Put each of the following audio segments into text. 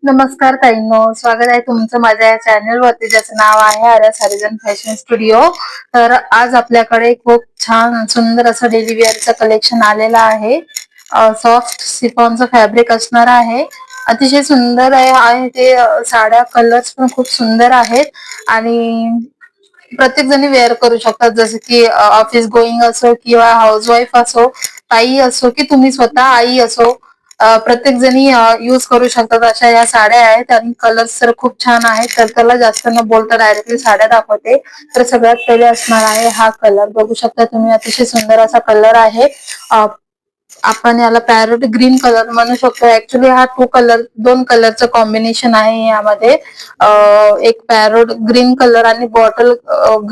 नमस्कार ताईंनो, स्वागत आहे तुमचं माझ्या या चॅनल वरती ज्याचं नाव आहे आर्या सारिजन फॅशन स्टुडिओ. तर आज आपल्याकडे खूप छान सुंदर असं डेली वेअरचं कलेक्शन आलेलं आहे. सॉफ्ट सिफॉनचं फॅब्रिक असणार आहे. अतिशय सुंदर आहे ते साड्या कलर्स पण खूप सुंदर आहेत आणि प्रत्येक जणी वेअर करू शकतात, जसं की ऑफिस गोईंग असो किंवा हाऊसवाईफ असो, ताई असो की तुम्ही स्वतः आई असो, प्रत्येक जणी यूज करू शकतात अशा या साड्या आहेत. आणि कलर्स तर खूप छान आहेत. तर त्याला जास्त न बोलता डायरेक्टली साड्या दाखवते. तर सगळ्यात पहिले असणार आहे हा कलर, बघू शकता तुम्ही, अतिशय सुंदर असा कलर आहे. आपण याला पॅरोट ग्रीन कलर म्हणू शकतो. ऍक्च्युली हा दोन कलरचं कॉम्बिनेशन आहे यामध्ये. एक पॅरोट ग्रीन कलर आणि बॉटल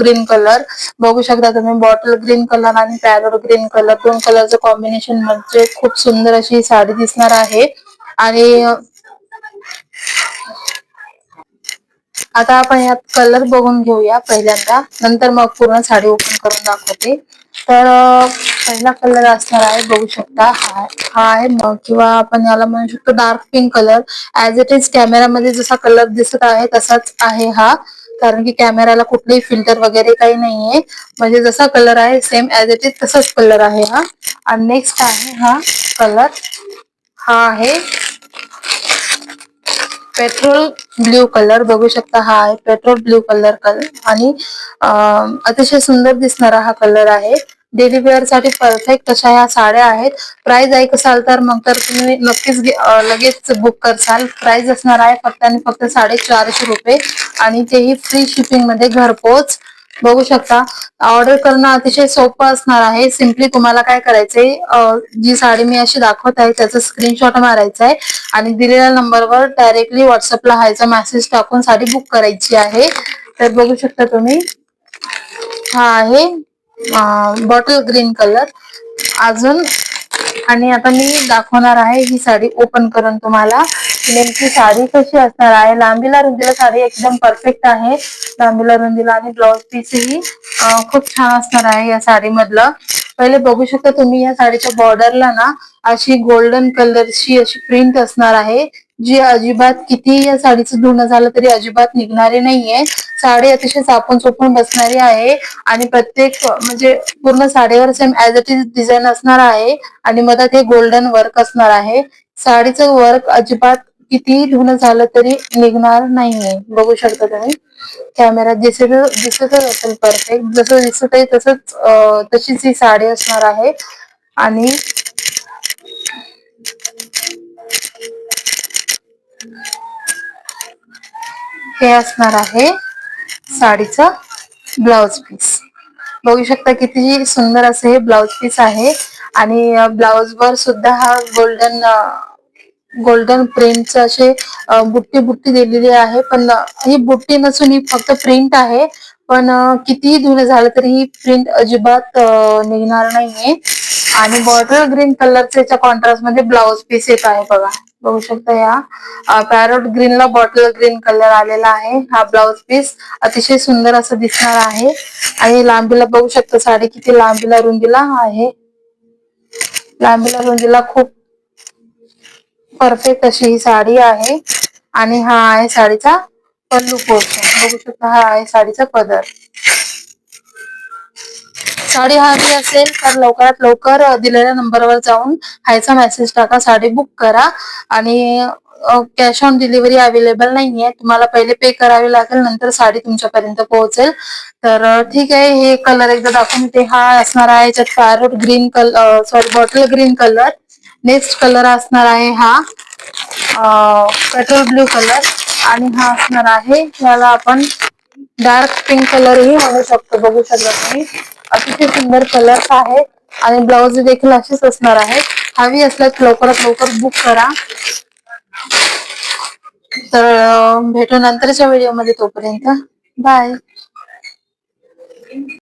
ग्रीन कलर. बघू शकता तुम्ही, बॉटल ग्रीन कलर आणि पॅरोट ग्रीन कलर दोन कलरचं कॉम्बिनेशन म्हणजे खूप सुंदर अशी ही साडी दिसणार आहे. आणि आता आपण यात कलर बघून घेऊया पहिल्यांदा, नंतर मग पूर्ण साडी ओपन करून दाखवते. तर पहिला कलर असणार आहे, बघू शकता, हा आहे मग, किंवा आपण याला म्हणू शकतो dark pink colour. As it is कॅमेरामध्ये जसा कलर दिसत आहे तसाच आहे हा, कारण की कॅमेराला कुठलेही फिल्टर वगैरे काही नाहीये. म्हणजे जसा कलर आहे सेम ऍज इट इज तसाच कलर आहे हा. आणि नेक्स्ट आहे हा कलर, हा आहे पेट्रोल ब्ल्यू कलर. बघू शकता, हा आहे पेट्रोल ब्ल्यू कलर आणि अतिशय सुंदर दिसणारा हा कलर आहे. डेली वेअर साठी परफेक्ट अशा ह्या साड्या आहेत. प्राइस ऐक असाल तर मग तर तुम्ही नक्कीच लगेच बुक करसाल. प्राइस असणार आहे फक्त आणि फक्त 450 रुपये आणि तेही फ्री शिपिंग मध्ये घरपोच. बघू शकता, ऑर्डर करणं अतिशय सोपं असणार आहे. सिम्पली तुम्हाला काय करायचंय, जी साडी मी अशी दाखवत आहे त्याचा स्क्रीनशॉट मारायचा आहे आणि दिलेल्या नंबरवर डायरेक्टली व्हॉट्सअपला हायचा मेसेज टाकून साडी बुक करायची आहे. तर बघू शकता तुम्ही, हा आहे बॉटल ग्रीन कलर. अजून आणि आता मी दाखवणार आहे ही साडी ओपन करून तुम्हाला, नेमकी साडी कशी असणार आहे. लांबीला रुंदीला साडी एकदम परफेक्ट आहे. लांबीला रुंदीला आणि ब्लाउज पीस ही खूप छान असणार आहे या साडी मधलं. पहिले बघू शकता तुम्ही, या साडीच्या बॉर्डरला ना अशी गोल्डन कलरची अशी प्रिंट असणार आहे, जी अजिबात किती या साडीचं धुणं झालं तरी अजिबात निघणारी नाहीये. साडी अतिशय चापून चोपून बसणारी आहे आणि प्रत्येक म्हणजे पूर्ण साडीवर same as it is design असणार आहे आणि मधात हे गोल्डन वर्क असणार आहे. साडीचं वर्क अजिबात कितीही धुणं झालं तरी निघणार नाहीये. बघू शकता तुम्ही, कॅमेरा दिसतच असेल परफेक्ट, जसं दिसत आहे तसंच तशीच ही साडी असणार आहे. आणि हे असणार आहे साडीचं ब्लाउज पीस. बघू शकता किती सुंदर असं हे ब्लाउज पीस आहे आणि ब्लाउज वर सुद्धा हा गोल्डन प्रिंटचे असे बुट्टी बुट्टी दिलेली आहे. पण ही बुट्टी नसून ही फक्त प्रिंट आहे. पण कितीही धुणं झालं तरी ही प्रिंट अजिबात निघणार नाहीये. आणि बॉटल ग्रीन कलरच्या याच्या कॉन्ट्रास्ट मध्ये ब्लाउज पीस येत आहे बघा. बघू शकता, या पॅरोट ग्रीनला बॉटल ग्रीन कलर आलेला आहे. हा ब्लाउज पीस अतिशय सुंदर असं दिसणार आहे. आणि लांबीला बघू शकता साडी किती लांबीला रुंदीला आहे. लांबीला रुंदीला खूप परफेक्ट अशी ही साडी आहे. आणि हा आहे साडीचा पल्लू पोर्शन. बघू शकता, हा आहे साडीचा पदर. साडी हवी असेल तर लवकरात लवकर दिलेल्या नंबरवर जाऊन हायचा मेसेज टाका, साडी बुक करा. आणि कॅश ऑन डिलिव्हरी अवेलेबल नाहीये, तुम्हाला पहिले पे करावे लागेल, नंतर साडी तुमच्यापर्यंत पोहोचेल. तर ठीक आहे, हे कलर एकदा दाखवून ते हा असणार आहे याच्यात parrot green colour, sorry bottle green colour. Next colour असणार आहे हा पेट्रोल ब्ल्यू कलर आणि हा असणार आहे, याला आपण डार्क पिंक कलरही म्हणू शकतो. बघू शकता तुम्ही, अतिशय सुंदर कलर्स आहेत आणि ब्लाउज देखील अशीच असणार आहे. हवी असल्यास लवकरात लवकर बुक करा. तर भेटू नंतरच्या व्हिडिओमध्ये, तोपर्यंत बाय.